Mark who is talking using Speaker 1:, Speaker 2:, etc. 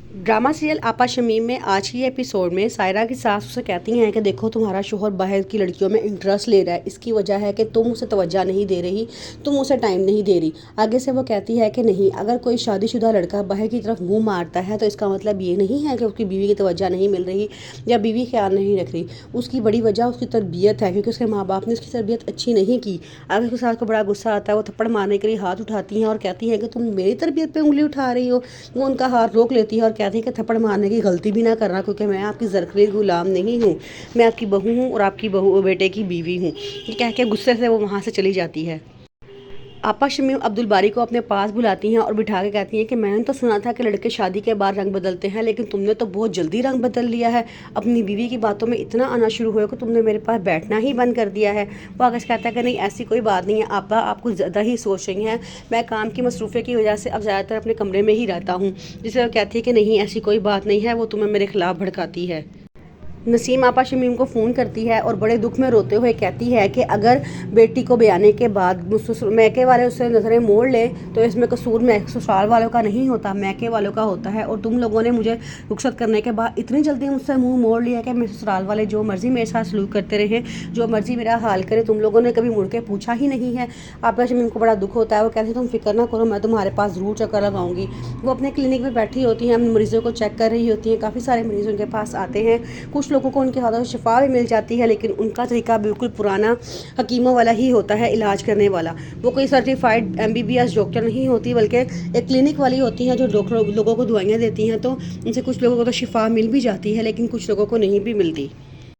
Speaker 1: Drama serial आपा शमीम में आज की एपिसोड में सायरा की सास उसे कहती हैं कि देखो तुम्हारा शोहर बाहर की लड़कियों में इंटरेस्ट ले रहा है, इसकी वजह है कि तुम उसे तवज्जो नहीं दे रही, तुम उसे टाइम नहीं दे रही। आगे से वो कहती है कि नहीं, अगर कोई शादीशुदा लड़का बाहर की तरफ मुंह मारता है तो इसका मतलब ये नहीं है कि उसकी बीवी की तवज्जो नहीं मिल रही या बीवी ख्याल नहीं रख रही। उसकी बड़ी वजह उसकी तरबियत है, क्योंकि उसके माँ बाप ने उसकी तरबियत अच्छी नहीं की। अगर उसके सास को बड़ा गुस्सा आता है, वो थप्पड़ मारने के लिए हाथ उठाती हैं और कहती हैं कि तुम मेरी तरबियत पर उंगली उठा रही हो। वो उनका हाथ रोक लेती है और कहती है कि थप्पड़ मारने की गलती भी ना करना, क्योंकि मैं आपकी ज़रख़री गुलाम नहीं हूँ, मैं आपकी बहू हूँ और आपकी बहू बेटे की बीवी हूँ। ये कह के गुस्से से वो वहाँ से चली जाती है। आपा शमीम अब्दुल बारी को अपने पास बुलाती हैं और बिठा के कहती हैं कि मैंने तो सुना था कि लड़के शादी के बाद रंग बदलते हैं, लेकिन तुमने तो बहुत जल्दी रंग बदल लिया है। अपनी बीवी की बातों में इतना आना शुरू हुआ कि तुमने मेरे पास बैठना ही बंद कर दिया है। वो आगे से कहता है कि नहीं, ऐसी कोई बात नहीं है आपा, आप कुछ ज़्यादा ही सोच रही हैं, मैं काम की मसरूफ़े की वजह से अब ज़्यादातर अपने कमरे में ही रहता हूँ। जिसे वो कहती है कि नहीं, ऐसी कोई बात नहीं है, वो तुम्हें मेरे खिलाफ़ भड़काती है। नसीम आपा शमीम को फ़ोन करती है और बड़े दुख में रोते हुए कहती है कि अगर बेटी को ब्याने के बाद मैके वाले उससे नज़रें मोड़ लें तो इसमें कसूर ससुराल वालों का नहीं होता, मैके वालों का होता है। और तुम लोगों ने मुझे रुखसत करने के बाद इतनी जल्दी मुझसे मुंह मोड़ लिया कि मेरे ससुराल वाले जो मर्ज़ी मेरे साथ सलूक करते रहे, जो मर्ज़ी मेरा हाल करे, तुम लोगों ने कभी मुड़ के पूछा ही नहीं है। आपा शमीम को बड़ा दुख होता है। वो कहती है तुम फिक्र ना करो, मैं तुम्हारे पास ज़रूर चक्कर लगाऊंगी। वो अपने क्लिनिक में बैठी होती हैं, मरीज़ों को चेक कर रही होती हैं। काफ़ी सारे मरीज़ उनके पास आते हैं, कुछ लोगों को उनके हाथों से शिफा भी मिल जाती है, लेकिन उनका तरीका बिल्कुल पुराना हकीमों वाला ही होता है इलाज करने वाला। वो कोई सर्टिफाइड MBBS डॉक्टर नहीं होती, बल्कि एक क्लिनिक वाली होती हैं जो डॉक्टर लोगों को दवाइयाँ देती हैं। तो उनसे कुछ लोगों को तो शिफा मिल भी जाती है, लेकिन कुछ लोगों को नहीं भी मिलती।